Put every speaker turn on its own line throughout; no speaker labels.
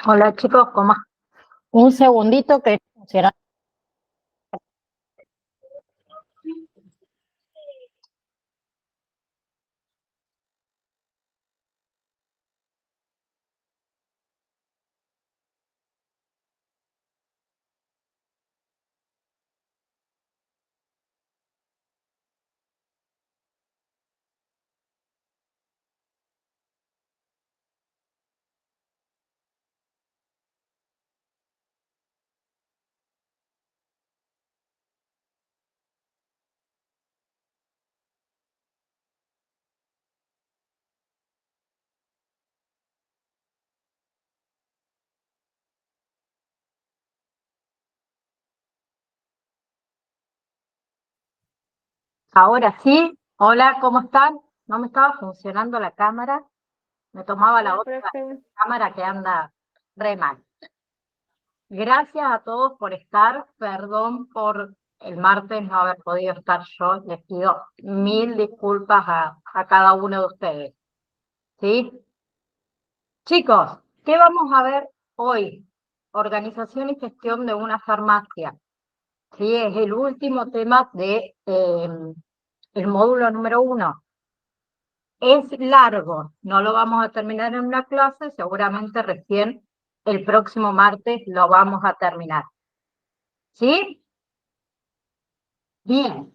Hola chicos, ¿cómo? Un segundito que será. Ahora sí, hola, ¿cómo están? No me estaba funcionando la cámara, me tomaba la otra cámara que anda re mal. Gracias a todos por estar, perdón por el martes no haber podido estar yo, les pido mil disculpas a cada uno de ustedes, ¿sí? Chicos, ¿qué vamos a ver hoy? Organización y gestión de una farmacia. Sí, es el último tema de el módulo número 1. Es largo, no lo vamos a terminar en una clase, seguramente recién el próximo martes lo vamos a terminar. ¿Sí? Bien.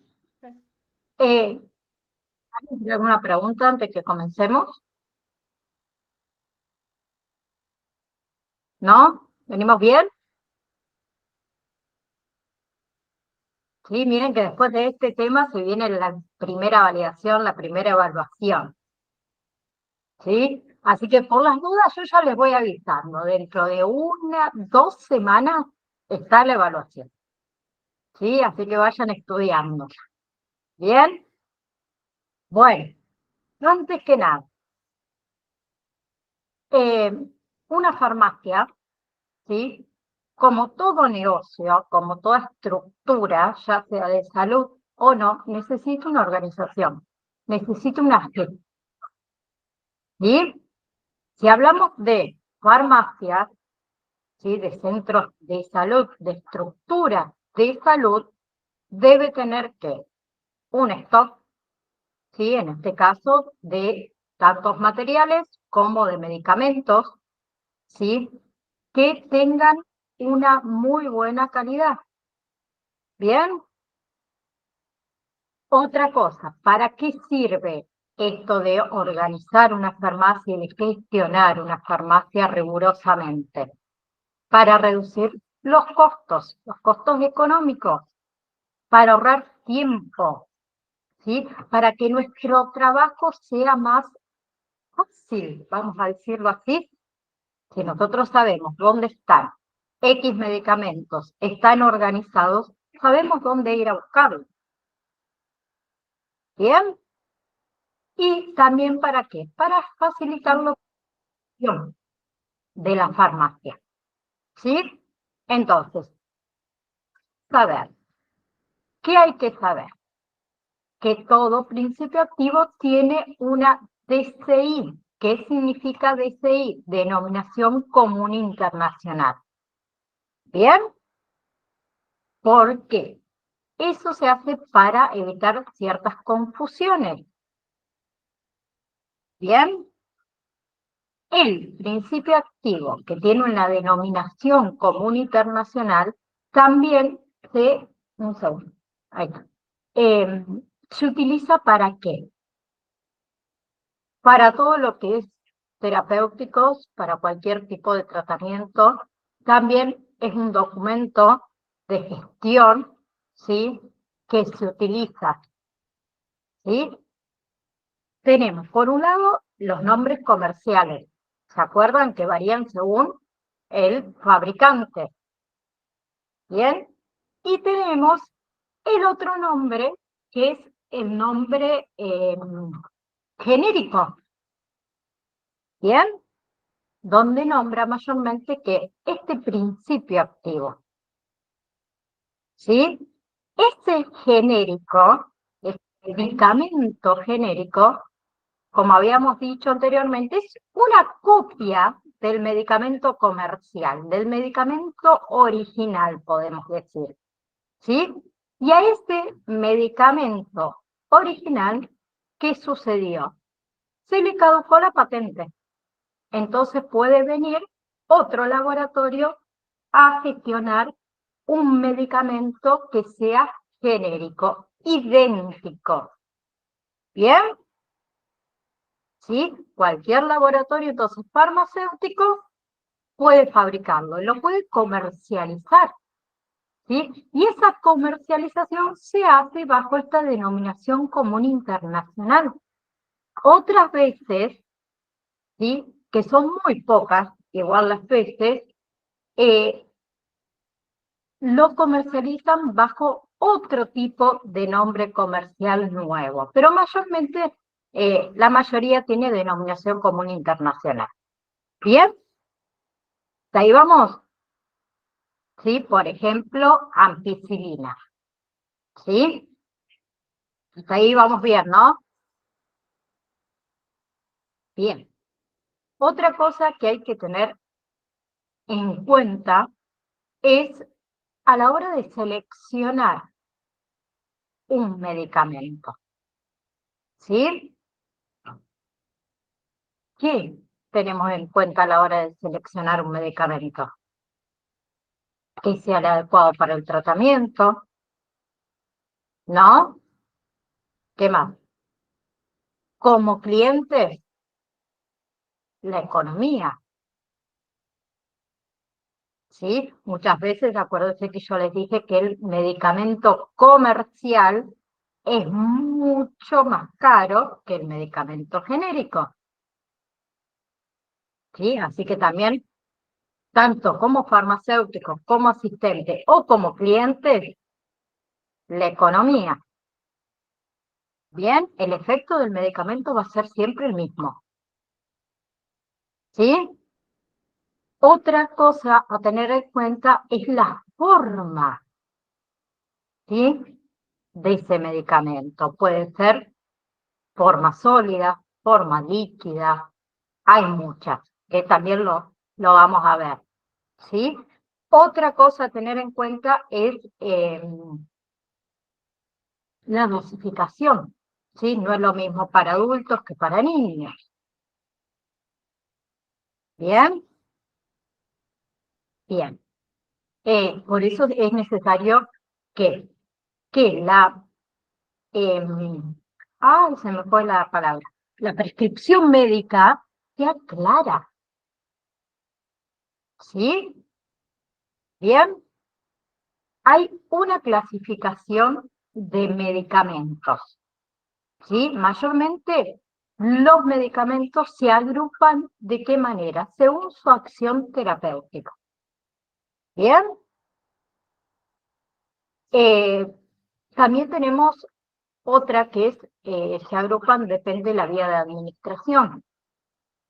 ¿Hay alguna pregunta antes que comencemos? ¿No? ¿Venimos bien? Sí, miren que después de este tema se viene la primera validación, la primera evaluación. ¿Sí? Así que por las dudas yo ya les voy avisando. Dentro de 2 semanas está la evaluación. ¿Sí? Así que vayan estudiando. ¿Bien? Bueno, antes que nada, una farmacia, ¿sí? Como todo negocio, como toda estructura, ya sea de salud o no, necesita una organización, necesita una gestión. ¿Sí? Si hablamos de farmacias, ¿sí? De centros de salud, de estructura de salud, debe tener que un stock, ¿sí? En este caso, de tantos materiales como de medicamentos, ¿sí? Que tengan una muy buena calidad. ¿Bien? Otra cosa, ¿para qué sirve esto de organizar una farmacia y de gestionar una farmacia rigurosamente? Para reducir los costos económicos, para ahorrar tiempo, ¿sí? Para que nuestro trabajo sea más fácil, vamos a decirlo así, si nosotros sabemos dónde están X medicamentos, están organizados, sabemos dónde ir a buscarlos. ¿Bien? Y también ¿para qué? Para facilitar la opción de la farmacia. ¿Sí? Entonces, saber. ¿Qué hay que saber? Que todo principio activo tiene una DCI. ¿Qué significa DCI? Denominación Común Internacional. ¿Bien? ¿Por qué? Eso se hace para evitar ciertas confusiones. ¿Bien? El principio activo, que tiene una denominación común internacional, también un segundo, ahí está. Se utiliza ¿para qué? Para todo lo que es terapéuticos, para cualquier tipo de tratamiento. También es un documento de gestión, ¿sí? Que se utiliza, ¿sí? Tenemos, por un lado, los nombres comerciales. ¿Se acuerdan que varían según el fabricante? Bien. Y tenemos el otro nombre, que es el nombre genérico, ¿bien? Donde nombra mayormente que este principio activo, ¿sí? Este genérico, este medicamento genérico, como habíamos dicho anteriormente, es una copia del medicamento comercial, del medicamento original, podemos decir, ¿sí? Y a este medicamento original, ¿qué sucedió? Se le caducó la patente. Entonces puede venir otro laboratorio a gestionar un medicamento que sea genérico, idéntico. ¿Bien? ¿Sí? Cualquier laboratorio, entonces farmacéutico, puede fabricarlo, lo puede comercializar. ¿Sí? Y esa comercialización se hace bajo esta denominación común internacional. Otras veces, ¿sí? Que son muy pocas, igual las veces, lo comercializan bajo otro tipo de nombre comercial nuevo, pero mayormente la mayoría tiene denominación común internacional. ¿Bien? Ahí vamos. ¿Sí? Por ejemplo, ampicilina. ¿Sí? Hasta ahí vamos bien, ¿no? Bien. Otra cosa que hay que tener en cuenta es a la hora de seleccionar un medicamento. ¿Sí? ¿Qué tenemos en cuenta a la hora de seleccionar un medicamento? Que sea el adecuado para el tratamiento, ¿no? ¿Qué más? Como cliente, la economía, ¿sí? Muchas veces, acuérdense que yo les dije que el medicamento comercial es mucho más caro que el medicamento genérico, ¿sí? Así que también, tanto como farmacéutico, como asistente o como cliente, la economía. Bien, el efecto del medicamento va a ser siempre el mismo, ¿sí? Otra cosa a tener en cuenta es la forma, ¿sí? De ese medicamento. Puede ser forma sólida, forma líquida, hay muchas, que también lo vamos a ver, ¿sí? Otra cosa a tener en cuenta es la dosificación, ¿sí? No es lo mismo para adultos que para niños. ¿Bien? Bien. Por eso es necesario que la... se me fue la palabra. La prescripción médica sea clara, ¿sí? Bien. Hay una clasificación de medicamentos, ¿sí? Mayormente los medicamentos se agrupan ¿de qué manera? Según su acción terapéutica. ¿Bien? Eh, También tenemos otra que es, se agrupan, depende de la vía de administración,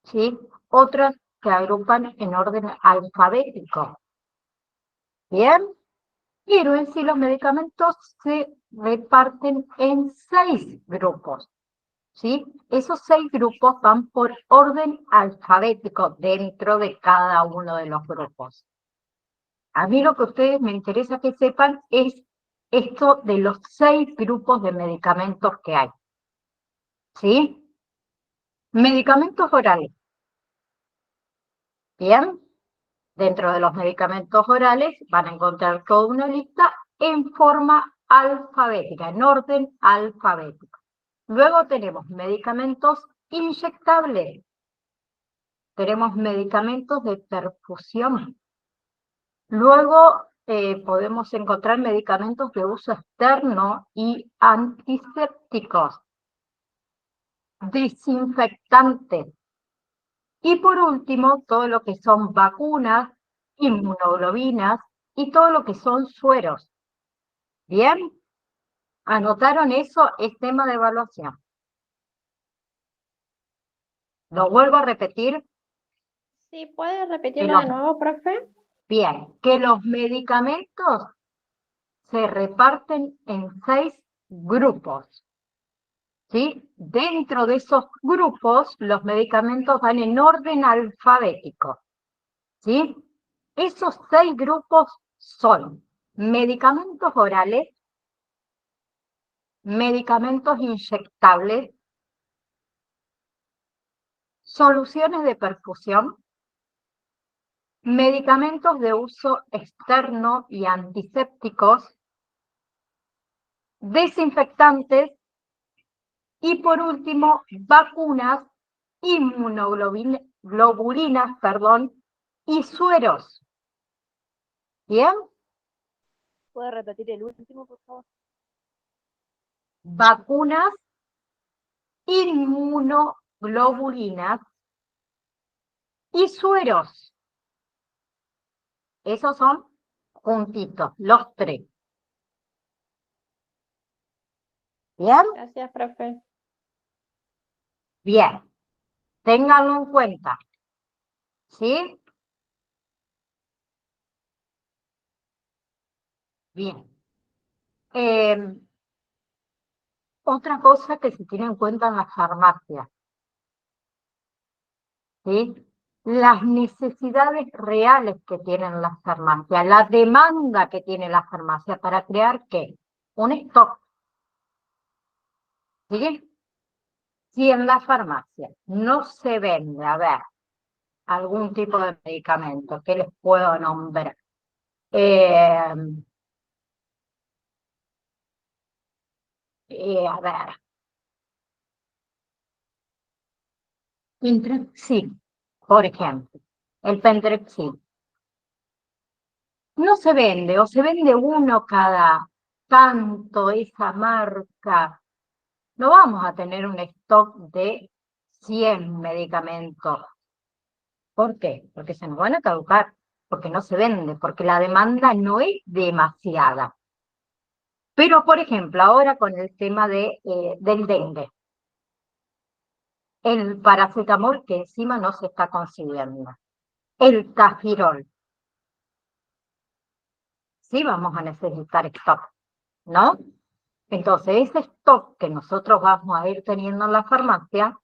¿sí? Otras se agrupan en orden alfabético, ¿bien? Pero en sí los medicamentos se reparten en 6 grupos, ¿sí? Esos 6 grupos van por orden alfabético dentro de cada uno de los grupos. A mí lo que a ustedes me interesa que sepan es esto de los 6 grupos de medicamentos que hay, ¿sí? Medicamentos orales, ¿bien? Dentro de los medicamentos orales van a encontrar toda una lista en forma alfabética, en orden alfabético. Luego tenemos medicamentos inyectables, tenemos medicamentos de perfusión. Luego podemos encontrar medicamentos de uso externo y antisépticos, desinfectantes. Y por último, todo lo que son vacunas, inmunoglobinas y todo lo que son sueros. ¿Bien? ¿Anotaron eso? Es tema de evaluación. Lo vuelvo a repetir.
Sí, ¿puede repetirlo de nuevo, profe?
Bien, que los medicamentos se reparten en 6 grupos. ¿Sí? Dentro de esos grupos, los medicamentos van en orden alfabético. ¿Sí? Esos 6 grupos son medicamentos orales, medicamentos inyectables, soluciones de perfusión, medicamentos de uso externo y antisépticos, desinfectantes y por último, vacunas, inmunoglobulinas, y sueros. ¿Bien?
¿Puede repetir el último, por favor?
Vacunas, inmunoglobulinas y sueros. Esos son juntitos, los 3. ¿Bien?
Gracias, profe.
Bien. Ténganlo en cuenta. ¿Sí? Bien. Otra cosa que se tiene en cuenta en la farmacia, ¿sí? Las necesidades reales que tienen las farmacias, la demanda que tiene la farmacia para crear, ¿qué? Un stock. ¿Sí? Si en la farmacia no se vende, a ver, algún tipo de medicamento, ¿qué les puedo nombrar? A ver, Intrexil, por ejemplo, el Pentrexil. No se vende, o se vende uno cada tanto, esa marca. No vamos a tener un stock de 100 medicamentos. ¿Por qué? Porque se nos van a caducar, porque no se vende, porque la demanda no es demasiada. Pero, por ejemplo, ahora con el tema del dengue, el paracetamol que encima no se está consiguiendo, el tafirol, sí vamos a necesitar stock, ¿no? Entonces, ese stock que nosotros vamos a ir teniendo en la farmacia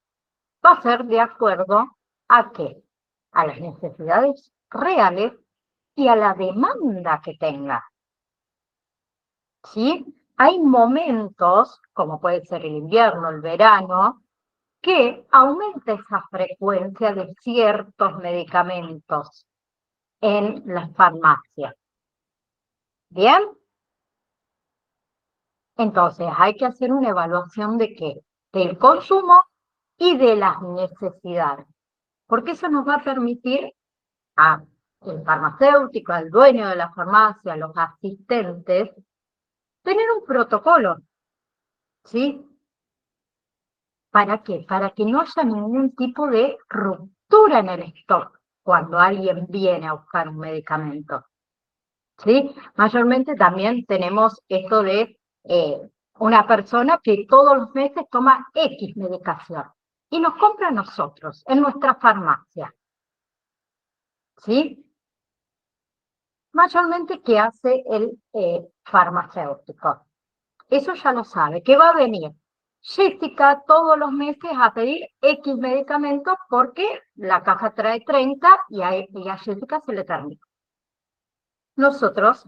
va a ser de acuerdo a qué, a las necesidades reales y a la demanda que tenga. ¿Sí? Hay momentos, como puede ser el invierno, el verano, que aumenta esa frecuencia de ciertos medicamentos en las farmacias. ¿Bien? Entonces hay que hacer una evaluación de qué, del consumo y de las necesidades, porque eso nos va a permitir al farmacéutico, al dueño de la farmacia, a los asistentes, tener un protocolo, ¿sí? ¿Para qué? Para que no haya ningún tipo de ruptura en el stock cuando alguien viene a buscar un medicamento, ¿sí? Mayormente también tenemos esto de una persona que todos los meses toma X medicación y nos compra a nosotros, en nuestra farmacia, ¿sí? Mayormente, ¿qué hace el farmacéutico? Eso ya lo sabe, que va a venir Jessica todos los meses a pedir X medicamentos porque la caja trae 30 y a Jessica se le termina. Nosotros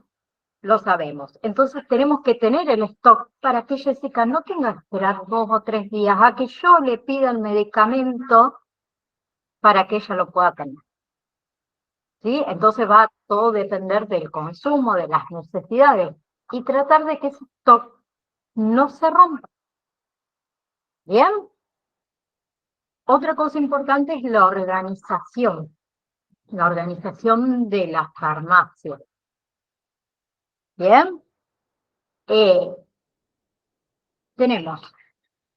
lo sabemos. Entonces tenemos que tener el stock para que Jessica no tenga que esperar 2 o 3 días a que yo le pida el medicamento para que ella lo pueda tener. ¿Sí? Entonces va a todo depender del consumo, de las necesidades y tratar de que ese stock no se rompa. ¿Bien? Otra cosa importante es la organización de la farmacia. ¿Bien? Tenemos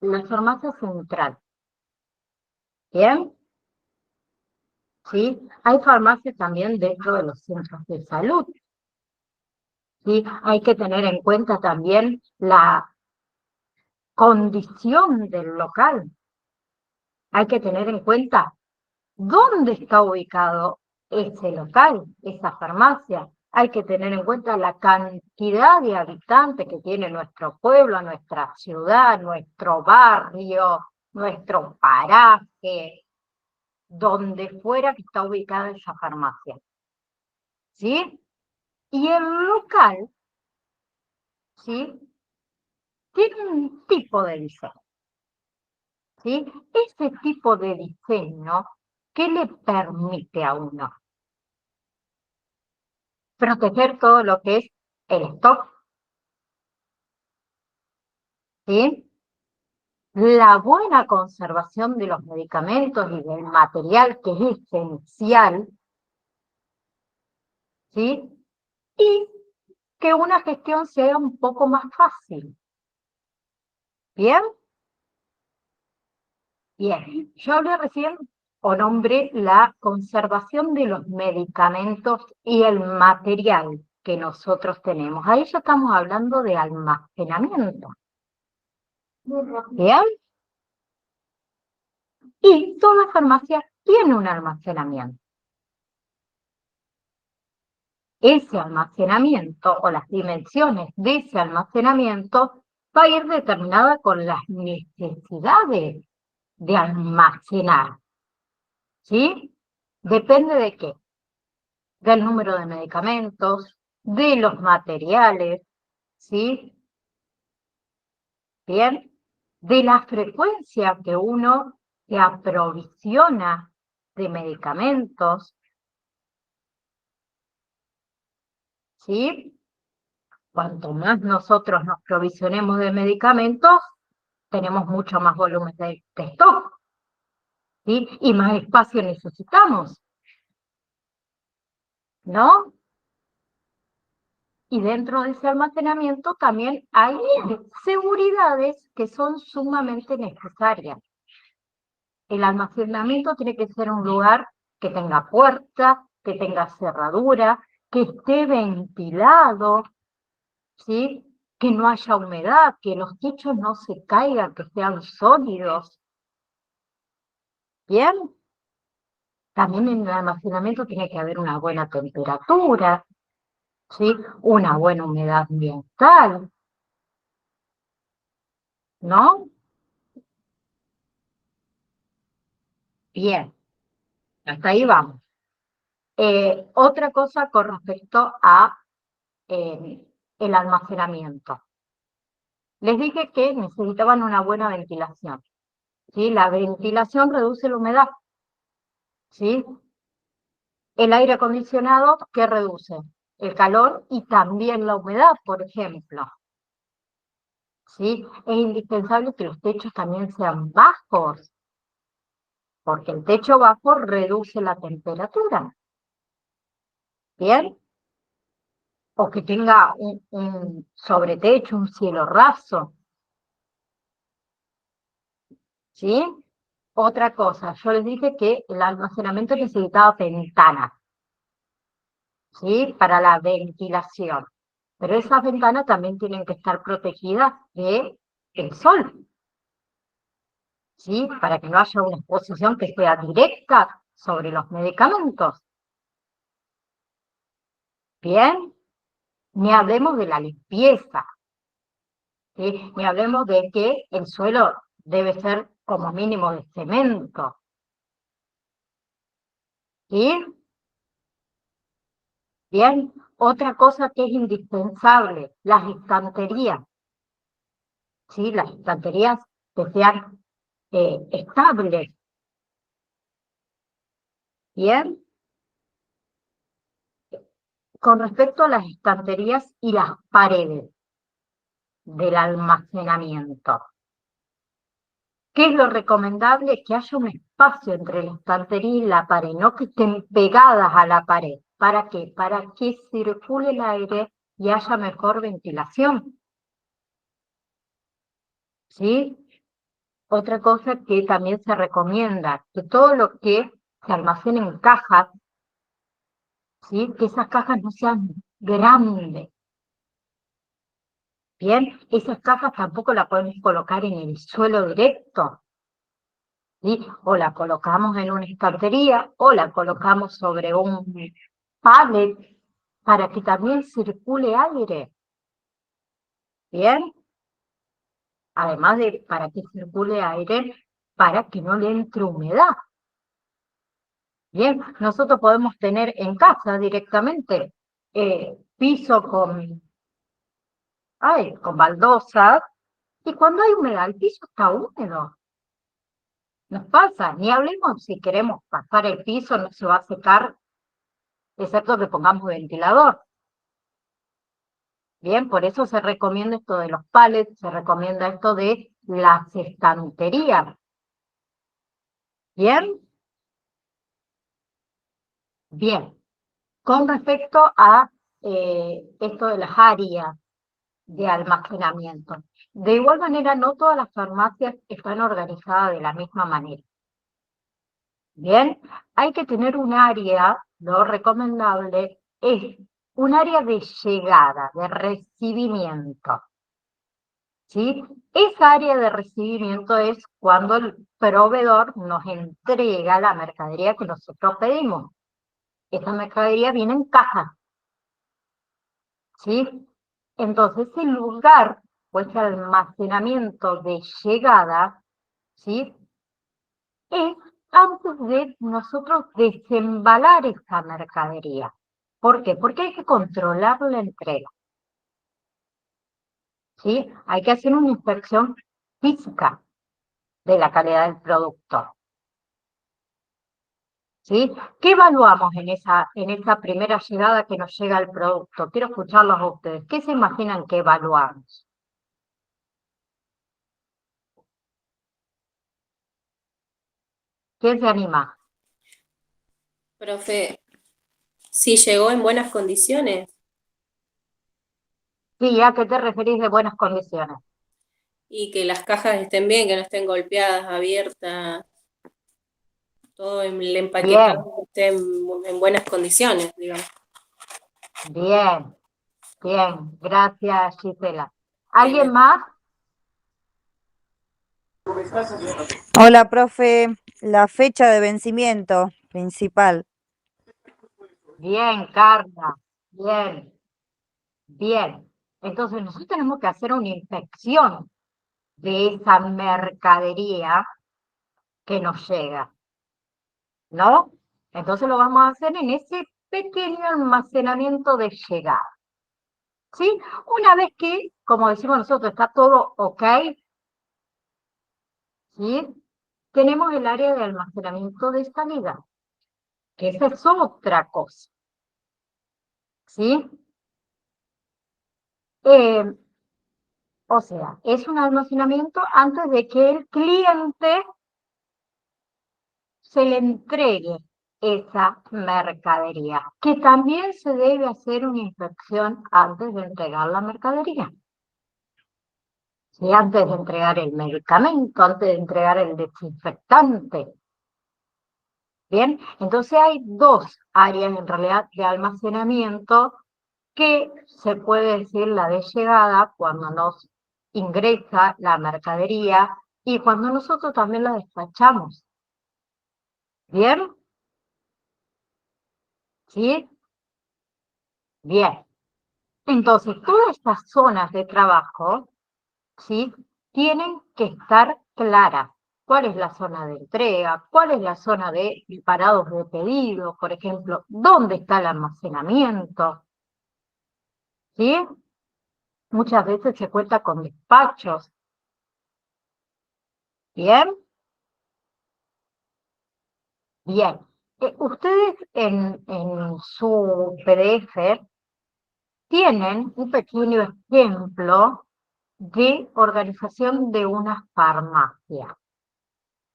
la farmacia central. ¿Bien? ¿Sí? Hay farmacias también dentro de los centros de salud. ¿Sí? Hay que tener en cuenta también la condición del local. Hay que tener en cuenta dónde está ubicado ese local, esa farmacia. Hay que tener en cuenta la cantidad de habitantes que tiene nuestro pueblo, nuestra ciudad, nuestro barrio, nuestro paraje, donde fuera que está ubicada esa farmacia. ¿Sí? Y el local, ¿sí?, tiene un tipo de diseño. ¿Sí? Ese tipo de diseño, ¿qué le permite a uno? Proteger todo lo que es el stock, ¿sí? La buena conservación de los medicamentos y del material que es esencial, ¿sí? Y que una gestión sea un poco más fácil. ¿Bien? Bien. Yo hablé recién o nombré la conservación de los medicamentos y el material que nosotros tenemos. Ahí ya estamos hablando de almacenamiento. ¿Bien? Y toda farmacia tiene un almacenamiento. Ese almacenamiento o las dimensiones de ese almacenamiento va a ir determinada con las necesidades de almacenar. ¿Sí? Depende de qué. Del número de medicamentos, de los materiales, ¿sí? Bien, de la frecuencia que uno se aprovisiona de medicamentos, ¿sí? Cuanto más nosotros nos provisionemos de medicamentos, tenemos mucho más volumen de stock, ¿sí? Y más espacio necesitamos, ¿no? Y dentro de ese almacenamiento también hay seguridades que son sumamente necesarias. El almacenamiento tiene que ser un lugar que tenga puerta, que tenga cerradura, que esté ventilado, ¿sí? Que no haya humedad, que los techos no se caigan, que sean sólidos. ¿Bien? También en el almacenamiento tiene que haber una buena temperatura, ¿sí? Una buena humedad ambiental, ¿no? Bien, hasta ahí vamos. Otra cosa con respecto a el almacenamiento. Les dije que necesitaban una buena ventilación, ¿sí? La ventilación reduce la humedad, ¿sí? El aire acondicionado, ¿qué reduce? El calor y también la humedad, por ejemplo, ¿sí? Es indispensable que los techos también sean bajos, porque el techo bajo reduce la temperatura, ¿bien? O que tenga un sobretecho, un cielo raso, ¿sí? Otra cosa, yo les dije que el almacenamiento necesitaba ventanas, ¿sí? Para la ventilación. Pero esas ventanas también tienen que estar protegidas del sol, ¿sí? Para que no haya una exposición que sea directa sobre los medicamentos. Bien, ni hablemos de la limpieza, ¿sí? Ni hablemos de que el suelo debe ser como mínimo de cemento, ¿sí? Bien, otra cosa que es indispensable, las estanterías, ¿sí? Las estanterías que sean estables, ¿bien? Con respecto a las estanterías y las paredes del almacenamiento, ¿qué es lo recomendable? Que haya un espacio entre la estantería y la pared, no que estén pegadas a la pared. ¿Para qué? Para que circule el aire y haya mejor ventilación, ¿sí? Otra cosa que también se recomienda, que todo lo que se almacene en cajas, ¿sí? Que esas cajas no sean grandes, Bien, esas cajas tampoco las podemos colocar en el suelo directo, ¿sí? O la colocamos en una estantería o la colocamos sobre un pallet para que también circule aire, ¿bien? Además de para que circule aire, para que no le entre humedad. Bien, nosotros podemos tener en casa directamente piso con baldosas, y cuando hay humedad, el piso está húmedo. Nos pasa, ni hablemos si queremos pasar el piso, no se va a secar, excepto que pongamos ventilador. Bien, por eso se recomienda esto de los pallets, se recomienda esto de las estanterías. Bien, bien. Con respecto a esto de las áreas de almacenamiento. De igual manera, no todas las farmacias están organizadas de la misma manera. Bien, hay que tener un área, lo recomendable es un área de llegada, de recibimiento. ¿Sí? Esa área de recibimiento es cuando el proveedor nos entrega la mercadería que nosotros pedimos. Esa mercadería viene en caja, ¿sí? Entonces, el lugar o ese almacenamiento de llegada, ¿sí? Es antes de nosotros desembalar esa mercadería. ¿Por qué? Porque hay que controlar la entrega, ¿sí? Hay que hacer una inspección física de la calidad del producto, ¿sí? ¿Qué evaluamos en esa primera llegada que nos llega el producto? Quiero escucharlos a ustedes. ¿Qué se imaginan que evaluamos? ¿Quién se anima?
Profe, si llegó en buenas condiciones
Sí, ¿a qué te referís de buenas condiciones?
y que las cajas estén bien, que no estén golpeadas, abiertas, todo en el empaquetado
Bien,
esté en buenas condiciones, digamos.
bien, bien. Gracias, Gisela.
De
¿Alguien
nada.
más?
Hola, profe. La fecha de vencimiento principal.
Bien, Carla. Bien, bien. Entonces nosotros tenemos que hacer una inspección de esa mercadería que nos llega, ¿no? Entonces lo vamos a hacer en ese pequeño almacenamiento de llegada, ¿sí? Una vez que, como decimos nosotros, está todo ok, ¿sí? Tenemos el área de almacenamiento de salida, que esa es otra cosa, ¿sí? Eh, o sea, es un almacenamiento antes de que el cliente se le entregue esa mercadería, que también se debe hacer una inspección antes de entregar la mercadería. ¿Sí? Antes de entregar el medicamento, antes de entregar el desinfectante. Bien, entonces hay dos áreas en realidad de almacenamiento que se puede decir la de llegada cuando nos ingresa la mercadería y cuando nosotros también la despachamos. ¿Bien? ¿Sí? Bien. Entonces, todas estas zonas de trabajo, ¿sí? Tienen que estar claras. ¿Cuál es la zona de entrega? ¿Cuál es la zona de parados de pedido, por ejemplo? ¿Dónde está el almacenamiento? ¿Sí? Muchas veces se cuenta con despachos. ¿Bien? Bien. Ustedes en su PDF tienen un pequeño ejemplo de organización de una farmacia.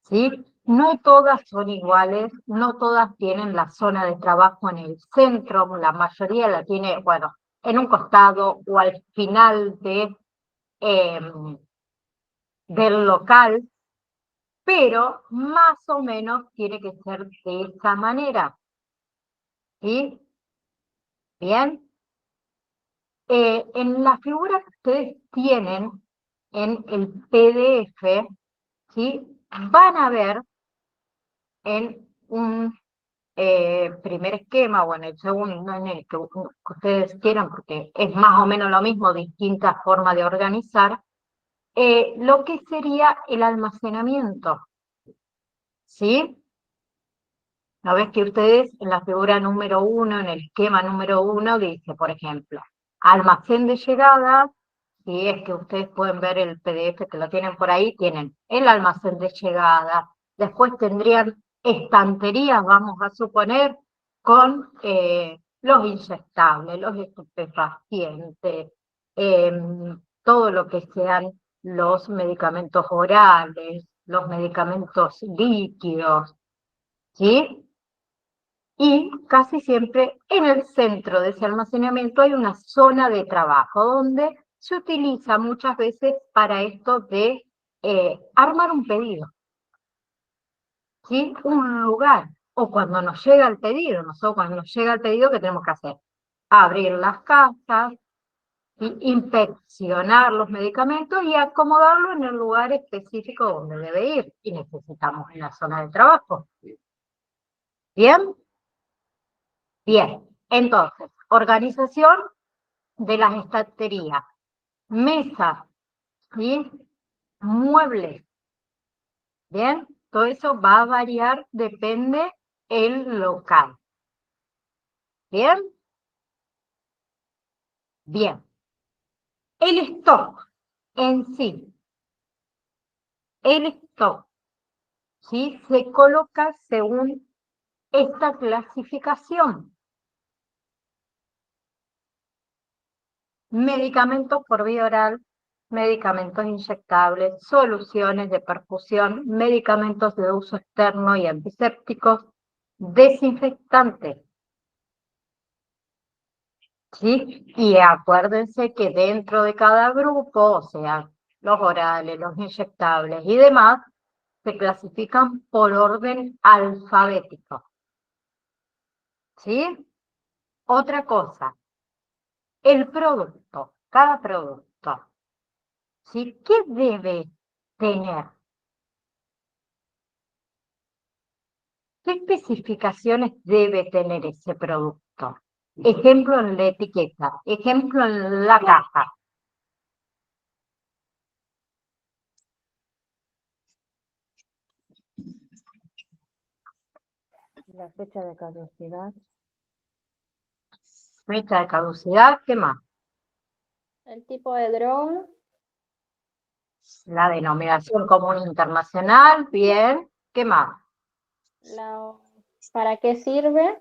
¿Sí? No todas son iguales, no todas tienen la zona de trabajo en el centro, la mayoría la tiene, bueno, en un costado o al final del local, pero más o menos tiene que ser de esa manera. ¿Sí? Bien, En la figura que ustedes tienen en el PDF, ¿sí? Van a ver en un primer esquema o en el segundo, no en el que ustedes quieran, porque es más o menos lo mismo, distintas formas de organizar, lo que sería el almacenamiento, ¿sí? ¿No ves que ustedes en la figura número 1, en el esquema número 1, dice, por ejemplo, almacén de llegada, si es que ustedes pueden ver el PDF que lo tienen por ahí, tienen el almacén de llegada, después tendrían estanterías, vamos a suponer, con los inyectables, los estupefacientes, todo lo que sean los medicamentos orales, los medicamentos líquidos, ¿sí? Y casi siempre en el centro de ese almacenamiento hay una zona de trabajo donde se utiliza muchas veces para esto de armar un pedido, ¿sí? Un lugar. O cuando nos llega el pedido, nosotros cuando nos llega el pedido, ¿qué tenemos que hacer? Abrir las cajas, inspeccionar los medicamentos y acomodarlo en el lugar específico donde debe ir. Y necesitamos una zona de trabajo. ¿Bien? Bien, entonces, organización de las estanterías, mesas, ¿sí? Muebles, ¿bien? Todo eso va a variar, depende el local. ¿Bien? Bien. El stock en sí, el stock, ¿sí? Se coloca según esta clasificación. Medicamentos por vía oral, medicamentos inyectables, soluciones de perfusión, medicamentos de uso externo y antisépticos, desinfectantes. ¿Sí? Y acuérdense que dentro de cada grupo, o sea, los orales, los inyectables y demás, se clasifican por orden alfabético. ¿Sí? Otra cosa, el producto, cada producto, ¿sí? ¿Qué debe tener? ¿Qué especificaciones debe tener ese producto? Ejemplo en la etiqueta, ejemplo en la caja. La fecha de caducidad. Fecha de caducidad, ¿qué más?
El tipo de droga.
La denominación común internacional, bien. ¿Qué más?
¿Para qué sirve?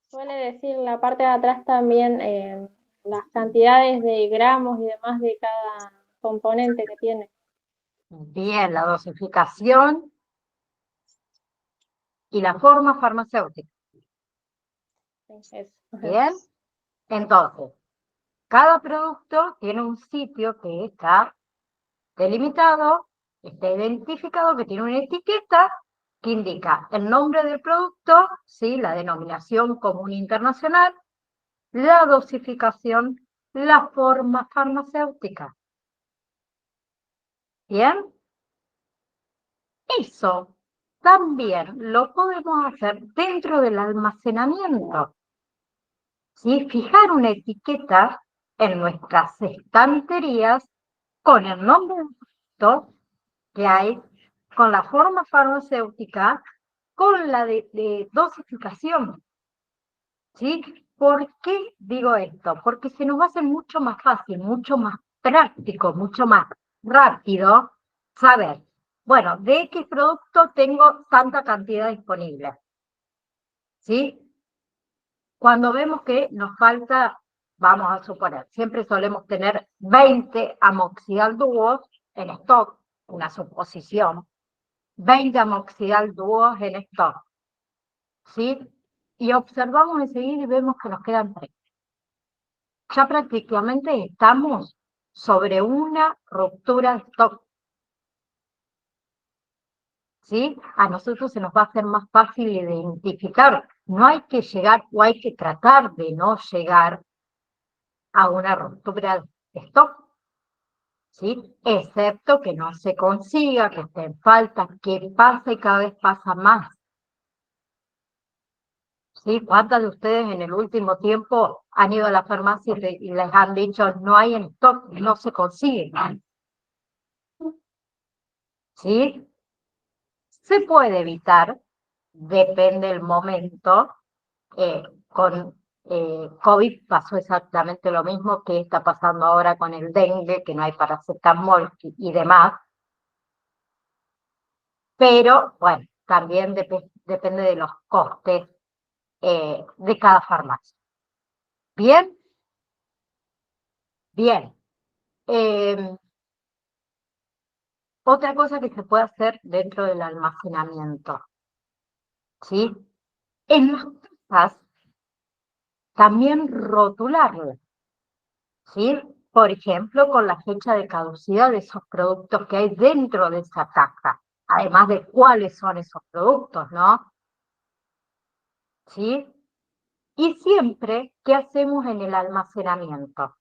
Suele decir la parte de atrás también las cantidades de gramos y demás de cada componente que tiene.
Bien, la dosificación y la forma farmacéutica.
Eso.
Bien. Entonces, cada producto tiene un sitio que está delimitado, está identificado, que tiene una etiqueta que indica el nombre del producto, ¿sí? La denominación común internacional, la dosificación, la forma farmacéutica. ¿Bien? Eso también lo podemos hacer dentro del almacenamiento. ¿Sí? Fijar una etiqueta en nuestras estanterías con el nombre del producto que hay, con la forma farmacéutica, con la de dosificación. ¿Sí? ¿Por qué digo esto? Porque se nos va a hacer mucho más fácil, mucho más práctico, mucho más rápido saber, bueno, de X producto tengo tanta cantidad disponible. ¿Sí? Cuando vemos que nos falta, vamos a suponer, siempre solemos tener 20 amoxidaldúos en stock, una suposición, 20 amoxidaldúos en stock, ¿sí? Y observamos enseguida y vemos que nos quedan 3. Ya prácticamente estamos sobre una ruptura de stock. ¿sí? A nosotros se nos va a hacer más fácil identificar. No hay que llegar o hay que tratar de no llegar a una ruptura de stock, ¿sí? Excepto que no se consiga, que esté en falta, que pasa y cada vez pasa más. ¿Sí? ¿Cuántas de ustedes en el último tiempo han ido a la farmacia y les han dicho no hay en stock, no se consigue? ¿Sí? Se puede evitar, depende del momento. Con COVID pasó exactamente lo mismo que está pasando ahora con el dengue, que no hay paracetamol y demás. Pero, bueno, también depende de los costes de cada farmacia. ¿Bien? Bien. Otra cosa que se puede hacer dentro del almacenamiento, ¿sí? En las cajas también rotularlas, ¿sí? Por ejemplo, con la fecha de caducidad de esos productos que hay dentro de esa caja, además de cuáles son esos productos, ¿no? ¿Sí? Y siempre, ¿qué hacemos en el almacenamiento?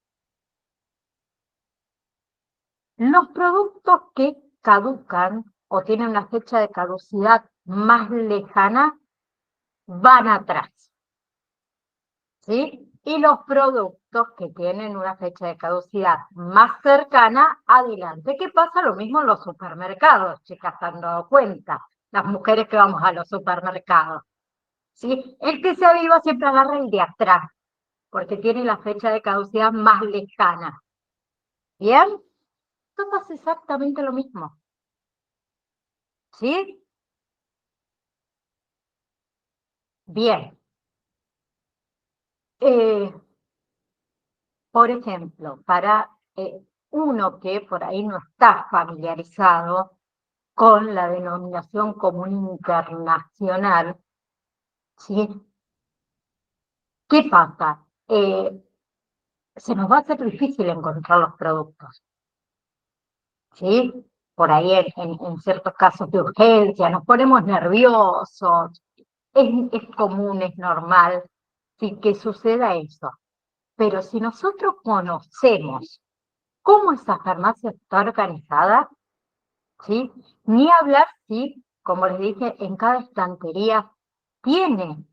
Los productos que caducan o tienen una fecha de caducidad más lejana van atrás, ¿sí? Y los productos que tienen una fecha de caducidad más cercana, adelante. ¿Qué pasa? Lo mismo en los supermercados, chicas, ¿se han dado cuenta? Las mujeres que vamos a los supermercados, ¿sí? El que se aviva siempre agarra el de atrás, porque tiene la fecha de caducidad más lejana. ¿Bien? Esto pasa exactamente lo mismo, ¿sí? Bien. Por ejemplo, para uno que por ahí no está familiarizado con la denominación común internacional, ¿sí? ¿Qué pasa? Se nos va a hacer difícil encontrar los productos, ¿sí? Por ahí en ciertos casos de urgencia, nos ponemos nerviosos, es común, es normal, sí, que suceda eso. Pero si nosotros conocemos cómo esa farmacia está organizada, ¿sí? Ni hablar si, como les dije, en cada estantería tiene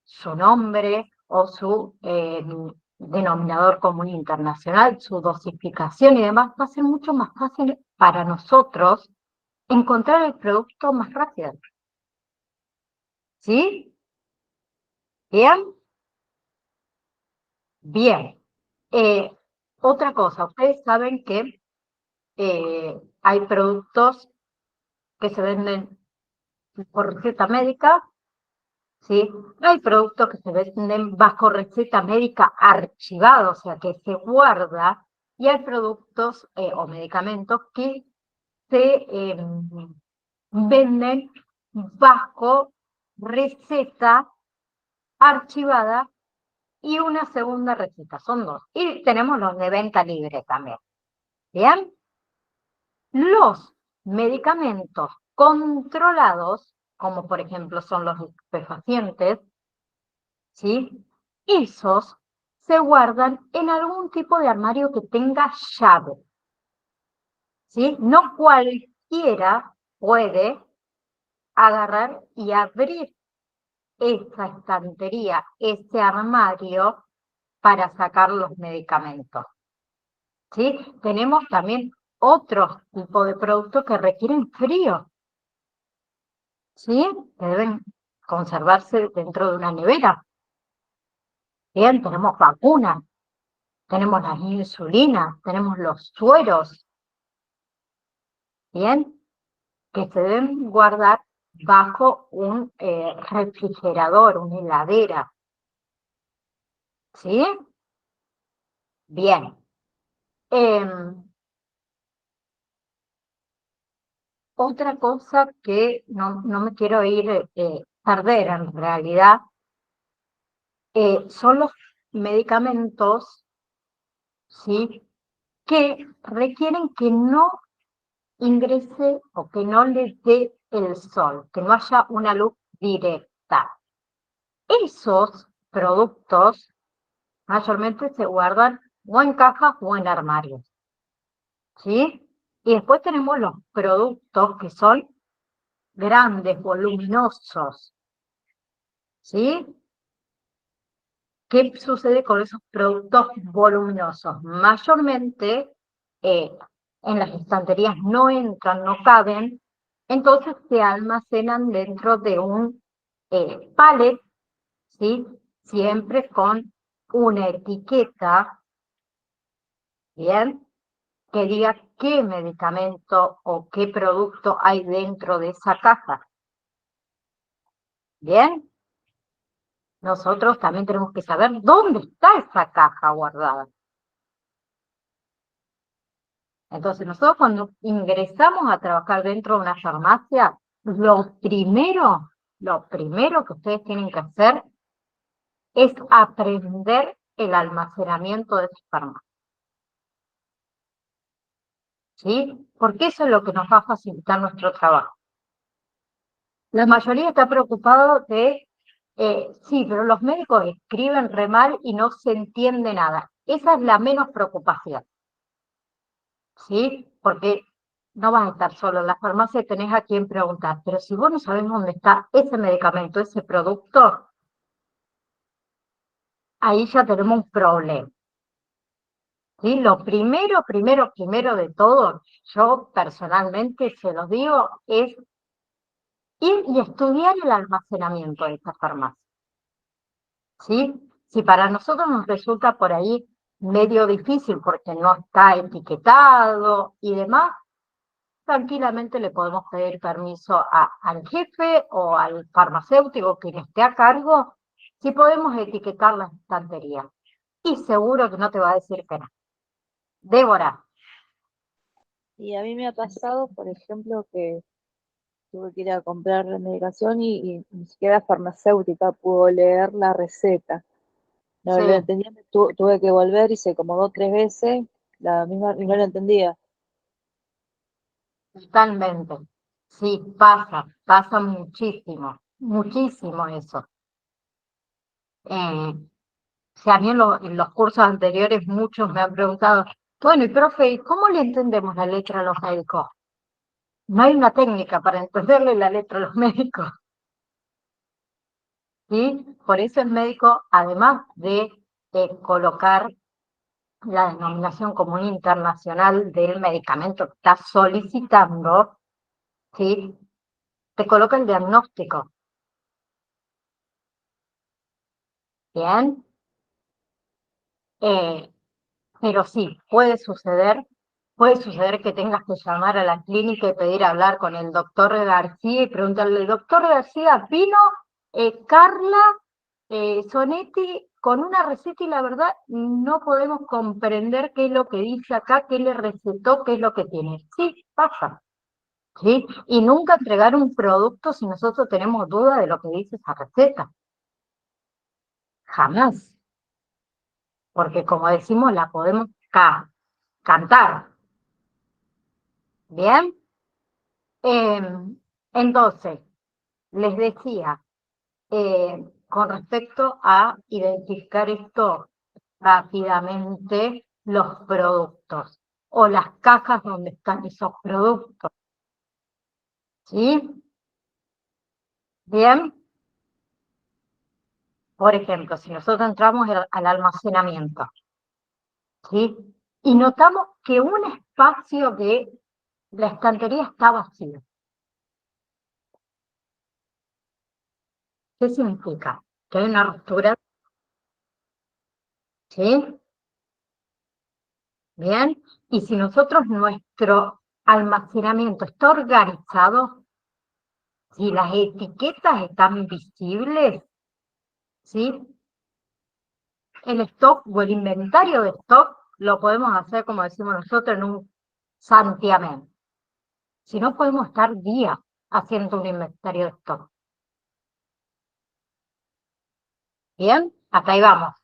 su nombre o su denominador común internacional, su dosificación y demás, va a ser mucho más fácil para nosotros encontrar el producto más rápido. ¿Sí? ¿Bien? Bien. Otra cosa, ustedes saben que hay productos que se venden por receta médica, ¿sí? Hay productos que se venden bajo receta médica archivada, o sea, que se guarda, y hay productos o medicamentos que se venden bajo receta archivada y una segunda receta, son dos. Y tenemos los de venta libre también, ¿bien? Los medicamentos controlados, como por ejemplo son los estupefacientes, ¿sí? Esos se guardan en algún tipo de armario que tenga llave, ¿sí? No cualquiera puede agarrar y abrir esa estantería, ese armario para sacar los medicamentos, ¿sí? Tenemos también otros tipos de productos que requieren frío, ¿sí? Que deben conservarse dentro de una nevera. Bien, tenemos vacunas, tenemos las insulinas, tenemos los sueros, bien, que se deben guardar bajo un refrigerador, una heladera, ¿sí? Bien. Otra cosa que no me quiero ir perder en realidad son los medicamentos, ¿sí? Que requieren que no ingrese o que no le dé el sol, que no haya una luz directa. Esos productos mayormente se guardan o en cajas o en armarios, ¿sí? Y después tenemos los productos que son grandes, voluminosos, ¿sí? ¿Qué sucede con esos productos voluminosos? Mayormente en las estanterías no entran, no caben, entonces se almacenan dentro de un pallet, ¿sí? Siempre con una etiqueta, ¿bien? Que diga qué medicamento o qué producto hay dentro de esa caja. ¿Bien? Nosotros también tenemos que saber dónde está esa caja guardada. Entonces, nosotros cuando ingresamos a trabajar dentro de una farmacia, lo primero que ustedes tienen que hacer es aprender el almacenamiento de esa farmacia. ¿Sí? Porque eso es lo que nos va a facilitar nuestro trabajo. La mayoría está preocupado de, sí, pero los médicos escriben re mal y no se entiende nada. Esa es la menos preocupación. ¿Sí? Porque no vas a estar solo en la farmacia, tenés a quien preguntar, pero si vos no sabés dónde está ese medicamento, ese producto, ahí ya tenemos un problema. ¿Sí? Lo primero de todo, yo personalmente se los digo, es ir y estudiar el almacenamiento de esta farmacia. ¿Sí? Si para nosotros nos resulta por ahí medio difícil porque no está etiquetado y demás, tranquilamente le podemos pedir permiso al jefe o al farmacéutico que esté a cargo si podemos etiquetar la estantería. Y seguro que no te va a decir que no. Débora.
Y a mí me ha pasado, por ejemplo, que tuve que ir a comprar la medicación y ni siquiera la farmacéutica pudo leer la receta. No
Sí,
lo entendía, tuve que volver, hice como 2 o 3 veces la misma y no lo entendía.
totalmente. Sí, pasa muchísimo eso. Si a mí en los cursos anteriores muchos me han preguntado, bueno, y profe, ¿cómo le entendemos la letra a los médicos? No hay una técnica para entenderle la letra a los médicos. ¿Sí? Por eso el médico, además de colocar la denominación común internacional del medicamento que está solicitando, ¿sí? Te coloca el diagnóstico. ¿Bien? Pero sí, puede suceder que tengas que llamar a la clínica y pedir hablar con el doctor García y preguntarle, doctor García, vino Carla Sonetti con una receta y la verdad no podemos comprender qué es lo que dice acá, qué le recetó, qué es lo que tiene. Sí, pasa. ¿Sí? Y nunca entregar un producto si nosotros tenemos duda de lo que dice esa receta. Jamás. Porque como decimos, la podemos cantar. ¿Bien? Entonces, les decía, con respecto a identificar esto rápidamente, los productos o las cajas donde están esos productos. ¿Sí? Bien. Por ejemplo, si nosotros entramos al almacenamiento, ¿sí? Y notamos que un espacio de la estantería está vacío. ¿Qué significa? Que hay una ruptura, ¿sí? Bien, y si nosotros nuestro almacenamiento está organizado, si las etiquetas están visibles, ¿sí? El stock o el inventario de stock lo podemos hacer, como decimos nosotros, en un santiamén. Si no, podemos estar días haciendo un inventario de stock. Bien, hasta ahí vamos.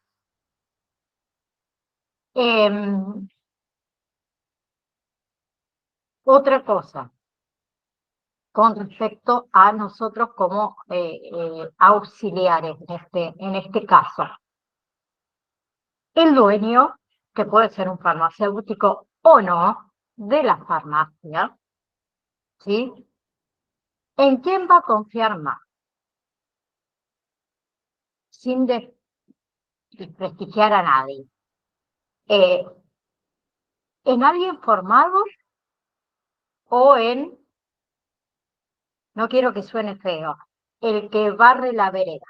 Otra cosa, con respecto a nosotros como auxiliares en este caso. El dueño, que puede ser un farmacéutico o no, de la farmacia, ¿sí? ¿En quién va a confiar más? Sin desprestigiar a nadie. ¿En alguien formado o en, no quiero que suene feo, el que barre la vereda?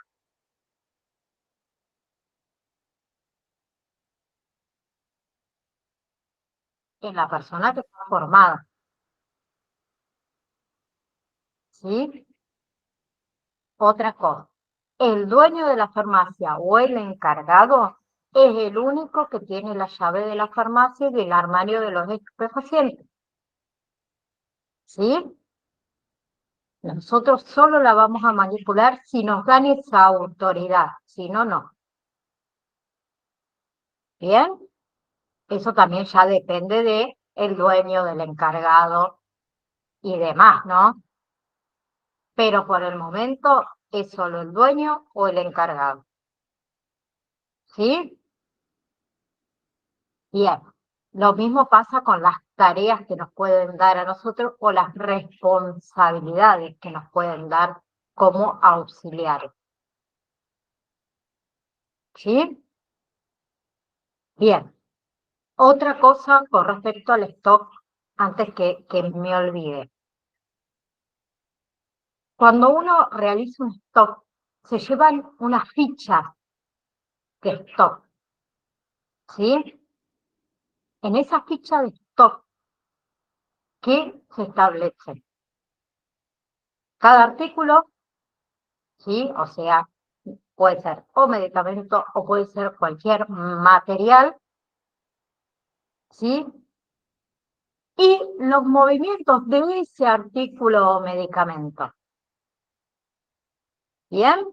En la persona que está formada, ¿sí? Otra cosa, el dueño de la farmacia o el encargado es el único que tiene la llave de la farmacia y del armario de los estupefacientes, ¿sí? Nosotros solo la vamos a manipular si nos dan esa autoridad, si no, no. ¿Bien? Eso también ya depende de el dueño, del encargado y demás, ¿no? Pero por el momento es solo el dueño o el encargado. ¿Sí? Bien. Lo mismo pasa con las tareas que nos pueden dar a nosotros o las responsabilidades que nos pueden dar como auxiliares. ¿Sí? Bien. Otra cosa con respecto al stock, antes que me olvide. Cuando uno realiza un stock, se llevan unas fichas de stock, ¿sí? En esa ficha de stock, ¿qué se establece? Cada artículo, ¿sí? O sea, puede ser o medicamento o puede ser cualquier material, ¿sí? Y los movimientos de ese artículo o medicamento. ¿Bien?